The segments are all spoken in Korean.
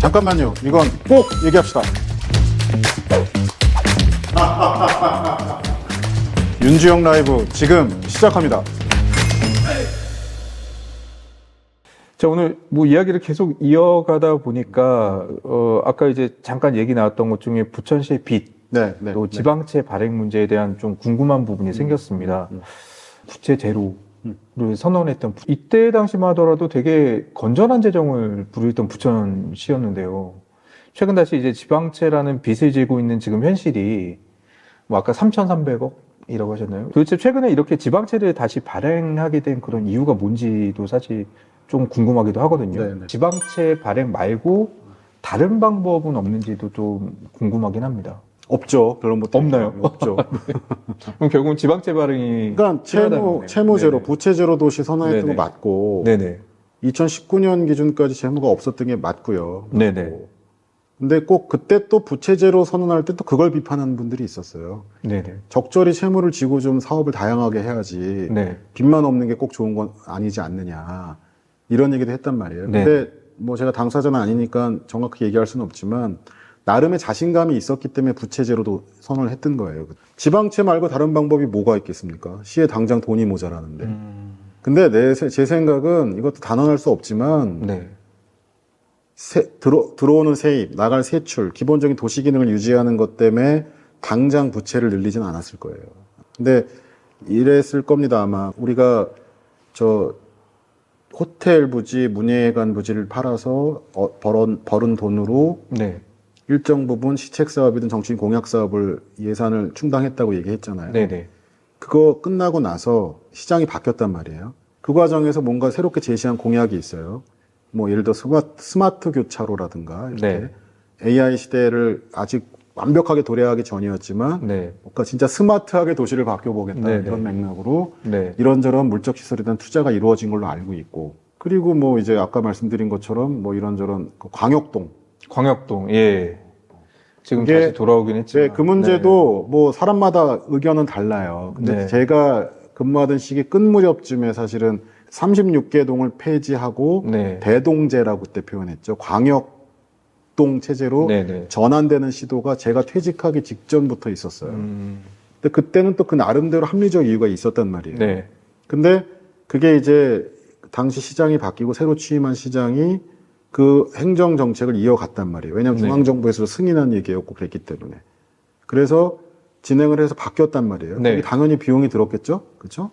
잠깐만요. 이건 꼭 얘기합시다. 윤주영 라이브 지금 시작합니다. 자, 오늘 뭐 이야기를 계속 이어가다 보니까, 아까 이제 잠깐 얘기 나왔던 것 중에 부천시의 빚, 네, 또 지방채 발행 문제에 대한 좀 궁금한 부분이 생겼습니다. 부채 제로를 선언했던, 이때 당시만 하더라도 되게 건전한 재정을 부르던 부천시였는데요. 최근 다시 이제 지방채라는 빚을 지고 있는 지금 현실이, 뭐 아까 3,300억이라고 하셨나요? 도대체 최근에 이렇게 지방채를 다시 발행하게 된 그런 이유가 뭔지도 사실 좀 궁금하기도 하거든요. 네네. 지방채 발행 말고 다른 방법은 없는지도 좀 궁금하긴 합니다. 없죠. 별로 못 없나요? 없죠. 그럼 결국은 지방채 발행이 그러니까 필요하다는 거네요. 채무 제로, 네네. 부채 제로 도시 선언했던 네네. 거 맞고, 네네. 2019년 기준까지 재무가 없었던 게 맞고요. 네네. 근데 꼭 그때 또 부채 제로 선언할 때 또 그걸 비판하는 분들이 있었어요. 네네. 적절히 채무를 지고 좀 사업을 다양하게 해야지. 네. 빚만 없는 게 꼭 좋은 건 아니지 않느냐. 이런 얘기도 했단 말이에요. 네. 근데 뭐 제가 당사자는 아니니까 정확히 얘기할 수는 없지만 나름의 자신감이 있었기 때문에 부채제로도 선언을 했던 거예요. 지방채 말고 다른 방법이 뭐가 있겠습니까? 시에 당장 돈이 모자라는데. 근데 제 생각은 이것도 단언할 수 없지만 네. 들어오는 세입, 나갈 세출, 기본적인 도시 기능을 유지하는 것 때문에 당장 부채를 늘리진 않았을 거예요. 근데 이랬을 겁니다. 아마 우리가 호텔 부지, 문예관 부지를 팔아서 벌은 돈으로 네. 일정 부분 시책 사업이든 정치인 공약 사업을 예산을 충당했다고 얘기했잖아요. 네네. 그거 끝나고 나서 시장이 바뀌었단 말이에요. 그 과정에서 뭔가 새롭게 제시한 공약이 있어요. 뭐 예를 들어 스마트 교차로라든가 이렇게 네. AI 시대를 아직 완벽하게 도래하기 전이었지만 네. 뭔가 진짜 스마트하게 도시를 바뀌어보겠다 네네. 이런 맥락으로 네. 이런저런 물적 시설에 대한 투자가 이루어진 걸로 알고 있고, 그리고 뭐 이제 아까 말씀드린 것처럼 뭐 이런저런 광역동, 예. 지금 그게 다시 돌아오긴 했지만. 그 문제도 뭐 사람마다 의견은 달라요. 근데 네. 제가 근무하던 시기 끝 무렵쯤에 사실은 36개 동을 폐지하고 네. 대동제라고 그때 표현했죠. 광역동 체제로 네네. 전환되는 시도가 제가 퇴직하기 직전부터 있었어요. 근데 그때는 또 그 나름대로 합리적 이유가 있었단 말이에요. 네. 근데 그게 이제 당시 시장이 바뀌고 새로 취임한 시장이 그 행정 정책을 이어갔단 말이에요. 왜냐하면 네. 중앙정부에서 승인한 얘기였고 그랬기 때문에. 그래서 진행을 해서 바뀌었단 말이에요. 네. 그게 당연히 비용이 들었겠죠? 그렇죠?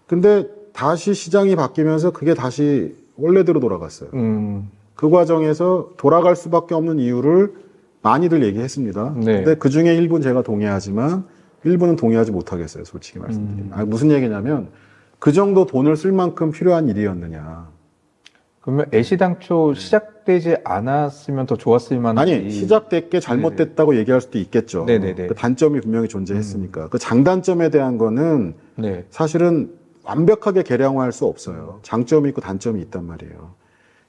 근데 다시 시장이 바뀌면서 그게 다시 원래대로 돌아갔어요. 그 과정에서 돌아갈 수밖에 없는 이유를 많이들 얘기했습니다. 네. 근데 그 중에 일부는 제가 동의하지만 일부는 동의하지 못하겠어요. 솔직히 말씀드리면. 무슨 얘기냐면 그 정도 돈을 쓸 만큼 필요한 일이었느냐. 그러면 애시당초 시작되지 않았으면 더 좋았을 만한. 아니, 시작됐게 잘못됐다고 얘기할 수도 있겠죠. 네네네. 그 단점이 분명히 존재했으니까. 그 장단점에 대한 거는 네. 사실은 완벽하게 계량화할 수 없어요. 장점이 있고 단점이 있단 말이에요.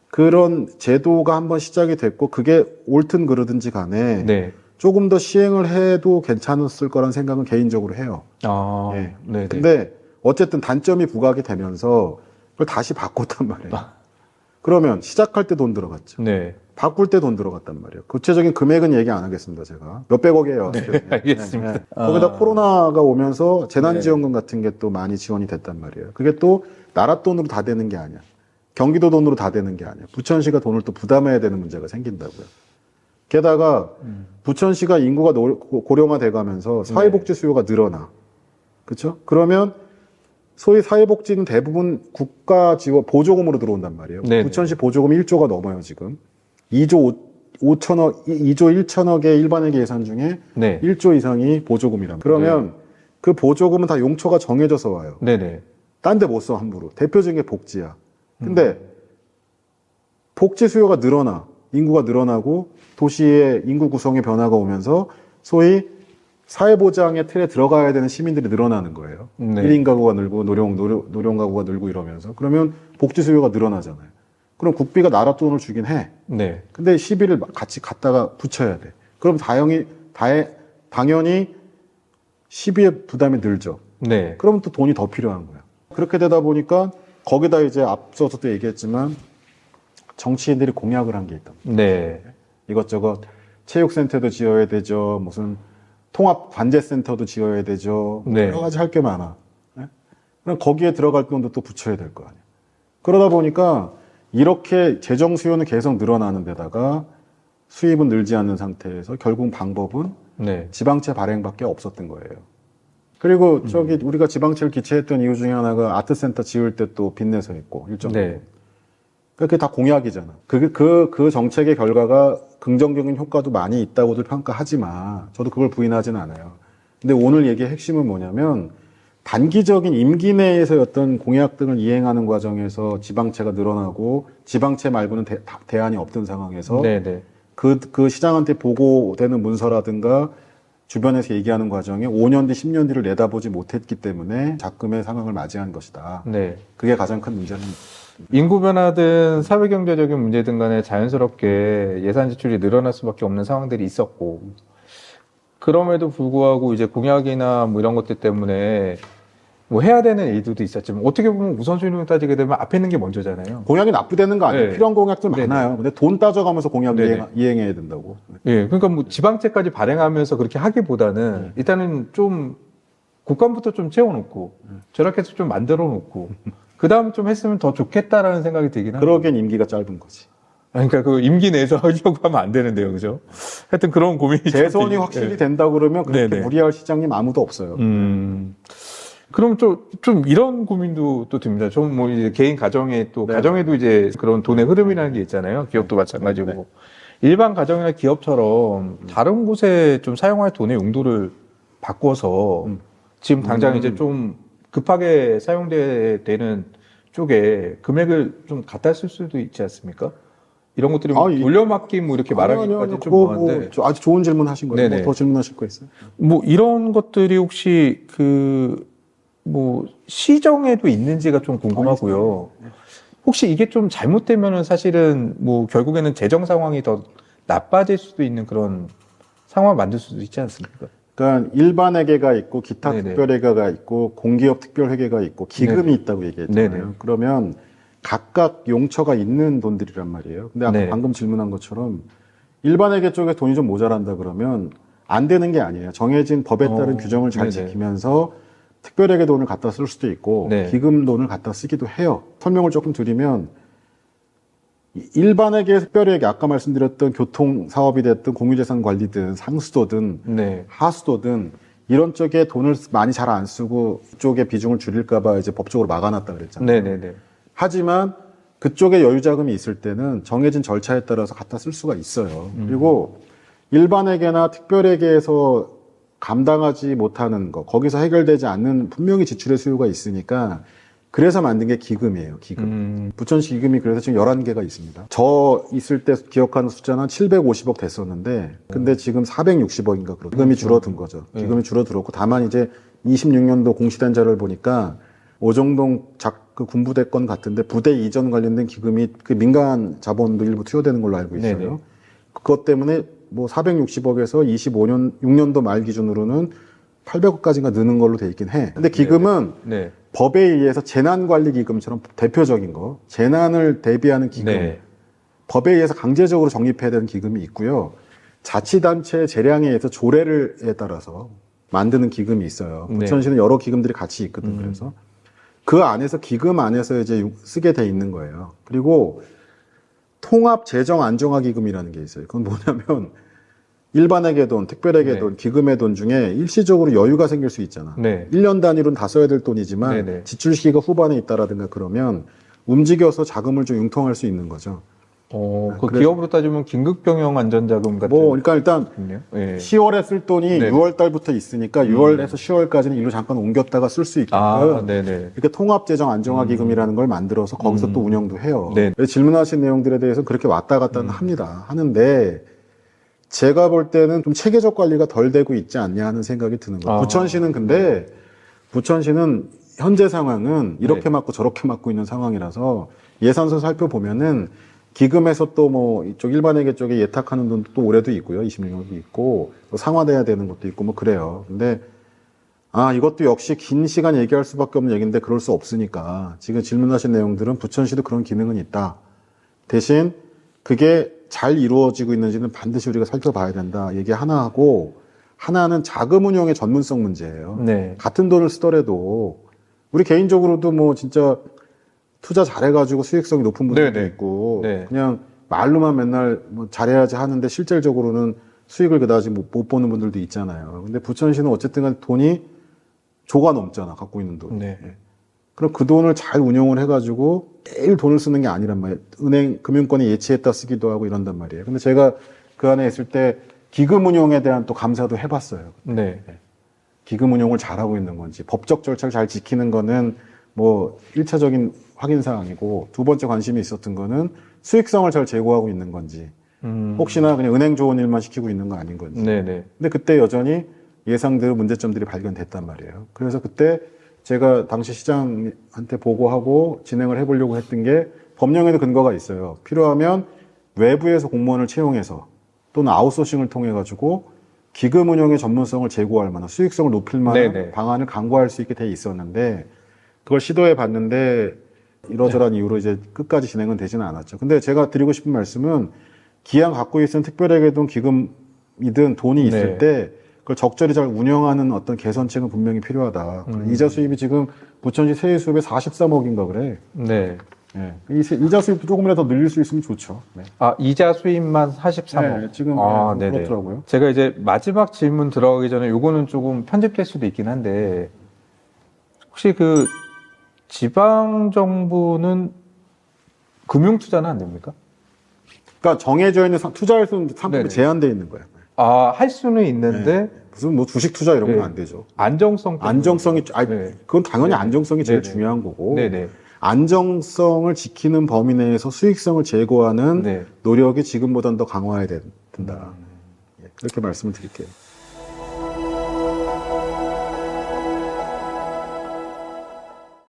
그런 제도가 한번 시작이 됐고 그게 옳든 그르든지 간에 네. 조금 더 시행을 해도 괜찮았을 거란 생각은 개인적으로 해요. 아, 예. 네네. 근데 어쨌든 단점이 부각이 되면서 그걸 다시 바꿨단 말이에요. 그러면 시작할 때 돈 들어갔죠. 네. 바꿀 때 돈 들어갔단 말이에요. 구체적인 금액은 얘기 안 하겠습니다, 제가. 몇백억이에요. 네, 알겠습니다. 네. 거기다 코로나가 오면서 재난지원금 네. 같은 게 또 많이 지원이 됐단 말이에요. 그게 또 나라 돈으로 다 되는 게 아니야. 경기도 돈으로 다 되는 게 아니야. 부천시가 돈을 또 부담해야 되는 문제가 생긴다고요. 게다가 부천시가 인구가 고령화돼 가면서 사회복지 수요가 늘어나. 그렇죠? 그러면 소위 사회복지는 대부분 국가 지원 보조금으로 들어온단 말이에요. 네네. 부천시 보조금이 1조가 넘어요, 지금. 2조 1천억의 일반회계 예산 중에 네. 1조 이상이 보조금이랍니다. 그러면 그 보조금은 다 용처가 정해져서 와요. 네네. 딴 데 못 써, 함부로. 대표적인 게 복지야. 근데 복지 수요가 늘어나. 인구가 늘어나고 도시의 인구 구성의 변화가 오면서 소위 사회보장의 틀에 들어가야 되는 시민들이 늘어나는 거예요. 네. 1인 가구가 늘고 노령 가구가 늘고 이러면서. 그러면 복지 수요가 늘어나잖아요. 그럼 국비가 나라 돈을 주긴 해. 네. 근데 시비를 같이 갖다가 붙여야 돼. 그럼 당연히 시비의 부담이 늘죠. 네. 그러면 또 돈이 더 필요한 거야. 그렇게 되다 보니까 거기다 이제 앞서서도 얘기했지만 정치인들이 공약을 한 게 있다. 네. 이것저것 체육센터도 지어야 되죠. 무슨 통합관제센터도 지어야 되죠. 네. 여러 가지 할 게 많아. 네? 그럼 거기에 들어갈 돈도 또 붙여야 될 거 아니에요. 그러다 보니까 이렇게 재정 수요는 계속 늘어나는 데다가 수입은 늘지 않는 상태에서 결국 방법은 네. 지방채 발행밖에 없었던 거예요. 그리고 저기 우리가 지방채를 기체했던 이유 중에 하나가 아트센터 지을 때 또 빚내서 했고 일정 정도. 네. 그게 다 공약이잖아. 그 정책의 결과가 긍정적인 효과도 많이 있다고들 평가하지만 저도 그걸 부인하지는 않아요. 근데 오늘 얘기의 핵심은 뭐냐면 단기적인 임기 내에서 어떤 공약 등을 이행하는 과정에서 지방채가 늘어나고 지방채 말고는 대안이 없던 상황에서 네. 그 시장한테 보고되는 문서라든가 주변에서 얘기하는 과정에 5년 뒤, 10년 뒤를 내다보지 못했기 때문에 작금의 상황을 맞이한 것이다. 네. 그게 가장 큰 문제는 인구 변화든 사회경제적인 문제든 간에 자연스럽게 예산 지출이 늘어날 수밖에 없는 상황들이 있었고, 그럼에도 불구하고 이제 공약이나 뭐 이런 것들 때문에 뭐 해야 되는 일들도 있었지만, 어떻게 보면 우선순위로 따지게 되면 앞에 있는 게 먼저잖아요. 공약이 나쁘다는 거 아니에요. 네. 필요한 공약들 네네. 많아요. 근데 돈 따져가면서 공약 네네. 이행해야 된다고. 예, 그러니까 뭐 지방채까지 발행하면서 그렇게 하기보다는 일단은 좀 국감부터 좀 채워놓고 절약해서 좀 만들어 놓고 그 다음 좀 했으면 더 좋겠다라는 생각이 들긴 합니다. 그러기엔 임기가 짧은 거지. 그러니까 그 임기 내에서 하려고 하면 안 되는데요, 그죠? 하여튼 그런 고민이 좀 재선이 들긴- 확실히 예. 된다 그러면 그렇게 네네. 무리할 시장님 아무도 없어요. 그럼 좀 이런 고민도 또 듭니다. 좀 뭐 이제 개인 가정에 또 네. 가정에도 이제 그런 돈의 흐름이라는 게 있잖아요. 기업도 마찬가지고. 네. 일반 가정이나 기업처럼 다른 곳에 좀 사용할 돈의 용도를 바꿔서 지금 당장 이제 좀 급하게 사용되는 쪽에 금액을 좀 갖다 쓸 수도 있지 않습니까? 이런 것들이 뭐 돌려막기 뭐 이렇게 말하기까지 좀 뭐한데 아주 좋은 질문 하신 거예요. 네네. 뭐 더 질문하실 거 있어요? 뭐 이런 것들이 혹시 뭐 시정에도 있는지가 좀 궁금하고요. 혹시 이게 좀 잘못되면은 사실은 뭐 결국에는 재정 상황이 더 나빠질 수도 있는 그런 상황을 만들 수도 있지 않습니까? 그러니까 일반회계가 있고 기타 네네. 특별회계가 있고 공기업 특별회계가 있고 기금이 네네. 있다고 얘기했잖아요. 네네. 그러면 각각 용처가 있는 돈들이란 말이에요. 근데 아까 네. 방금 질문한 것처럼 일반회계 쪽에 돈이 좀 모자란다 그러면 안 되는 게 아니에요. 정해진 법에 따른 규정을 잘 네네. 지키면서 특별회계 돈을 갖다 쓸 수도 있고 네. 기금 돈을 갖다 쓰기도 해요. 설명을 조금 드리면 일반회계, 특별회계 아까 말씀드렸던 교통사업이 됐든 공유재산 관리든 상수도든 네. 하수도든 이런 쪽에 돈을 많이 잘 안 쓰고 이쪽에 비중을 줄일까봐 이제 법적으로 막아놨다 그랬잖아요. 네네네. 하지만 그쪽에 여유 자금이 있을 때는 정해진 절차에 따라서 갖다 쓸 수가 있어요. 그리고 일반회계나 특별회계에서 감당하지 못하는 거, 거기서 해결되지 않는 분명히 지출의 수요가 있으니까 그래서 만든 게 기금이에요, 기금. 부천시 기금이 그래서 지금 11개가 있습니다. 저 있을 때 기억하는 숫자는 750억 됐었는데, 근데 지금 460억인가 그렇고, 기금이 줄어든 거죠. 기금이 줄어들었고, 다만 이제 26년도 공시된 자료를 보니까 오정동 그 군부대 건 같은데 부대 이전 관련된 기금이 그 민간 자본도 일부 투여되는 걸로 알고 있어요. 네네. 그것 때문에 뭐 460억에서 6년도 말 기준으로는 800억까지가 느는 걸로 돼 있긴 해. 근데 기금은 네. 법에 의해서 재난관리기금처럼 대표적인 거, 재난을 대비하는 기금, 네. 법에 의해서 강제적으로 적립해야 되는 기금이 있고요. 자치단체 재량에 의해서 조례에 따라서 만드는 기금이 있어요. 네. 부천시는 여러 기금들이 같이 있거든. 그래서 그 안에서 기금 안에서 이제 쓰게 돼 있는 거예요. 그리고 통합재정안정화기금이라는 게 있어요. 그건 뭐냐면 일반회계 돈, 특별회계 네. 돈, 기금의 돈 중에 일시적으로 여유가 생길 수 있잖아. 네. 1년 단위로는 다 써야 될 돈이지만 네네. 지출 시기가 후반에 있다라든가 그러면 움직여서 자금을 좀 융통할 수 있는 거죠. 그 그래서- 기업으로 따지면 긴급병영 안전자금 같은. 뭐 그러니까 일단 거군요. 네. 10월에 쓸 돈이 네네. 6월 달부터 있으니까 6월에서 10월까지는 일로 잠깐 옮겼다가 쓸 수 있게끔 네네. 이렇게 통합재정안정화기금이라는 걸 만들어서 거기서 또 운영도 해요. 네. 질문하신 내용들에 대해서 그렇게 왔다 갔다 합니다. 하는데 제가 볼 때는 좀 체계적 관리가 덜 되고 있지 않냐 하는 생각이 드는 거예요. 부천시는 근데 부천시는 현재 상황은 이렇게 네. 맞고 저렇게 맞고 있는 상황이라서 예산서 살펴보면은 기금에서 또 뭐 이쪽 일반회계 쪽에 예탁하는 돈도 또 올해도 있고요. 26년도 있고 또 상환돼야 되는 것도 있고 뭐 그래요. 근데 이것도 역시 긴 시간 얘기할 수밖에 없는 얘기인데 그럴 수 없으니까 지금 질문하신 내용들은 부천시도 그런 기능은 있다. 대신 그게 잘 이루어지고 있는지는 반드시 우리가 살펴봐야 된다. 얘기 하나 하고, 하나는 자금 운용의 전문성 문제예요. 네. 같은 돈을 쓰더라도 우리 개인적으로도 뭐 진짜 투자 잘해가지고 수익성이 높은 분들도 네네. 있고 네. 그냥 말로만 맨날 뭐 잘해야지 하는데 실질적으로는 수익을 그다지 못 보는 분들도 있잖아요. 근데 부천시는 어쨌든 간 돈이 조가 넘잖아, 갖고 있는 돈. 네. 예. 그럼 그 돈을 잘 운용을 해가지고 매일 돈을 쓰는 게 아니란 말이에요. 은행, 금융권이 예치했다 쓰기도 하고 이런단 말이에요. 근데 제가 그 안에 있을 때 기금 운용에 대한 또 감사도 해봤어요. 네. 기금 운용을 잘하고 있는 건지, 법적 절차를 잘 지키는 거는 뭐 1차적인 확인 사항이고, 두 번째 관심이 있었던 거는 수익성을 잘 제고하고 있는 건지, 혹시나 그냥 은행 좋은 일만 시키고 있는 거 아닌 건지. 네네. 근데 그때 여전히 예상대로 문제점들이 발견됐단 말이에요. 그래서 그때 제가 당시 시장한테 보고하고 진행을 해보려고 했던 게 법령에도 근거가 있어요. 필요하면 외부에서 공무원을 채용해서 또는 아웃소싱을 통해 가지고 기금 운용의 전문성을 제고할 만한 수익성을 높일 만한 네네. 방안을 강구할 수 있게 돼 있었는데 그걸 시도해 봤는데 이러저러한 이유로 이제 끝까지 진행은 되지는 않았죠. 근데 제가 드리고 싶은 말씀은 기왕 갖고 있는 특별회계든 기금이든 돈이 있을 네. 때 그걸 적절히 잘 운영하는 어떤 개선책은 분명히 필요하다. 이자 수입이 지금 부천시 세입 수입의 43억인가 그래. 네. 예. 이자 수입 조금이라도 더 늘릴 수 있으면 좋죠. 네. 아, 이자 수입만 43억. 네, 지금 아, 네, 네네. 그렇더라고요. 제가 이제 마지막 질문 들어가기 전에 요거는 조금 편집될 수도 있긴 한데 혹시 그 지방 정부는 금융 투자는 안 됩니까? 그러니까 정해져 있는 투자할 수 있는 상품이 네네. 제한되어 있는 거예요. 아, 할 수는 있는데 네. 무슨 뭐 주식 투자 이런 건 네. 안 되죠. 안정성 때문에. 안정성이, 네. 그건 당연히 네네. 안정성이 제일 네네. 중요한 거고. 네네. 안정성을 지키는 범위 내에서 수익성을 제고하는 네. 노력이 지금보다는 더 강화해야 된다. 예, 그렇게 말씀을 드릴게요.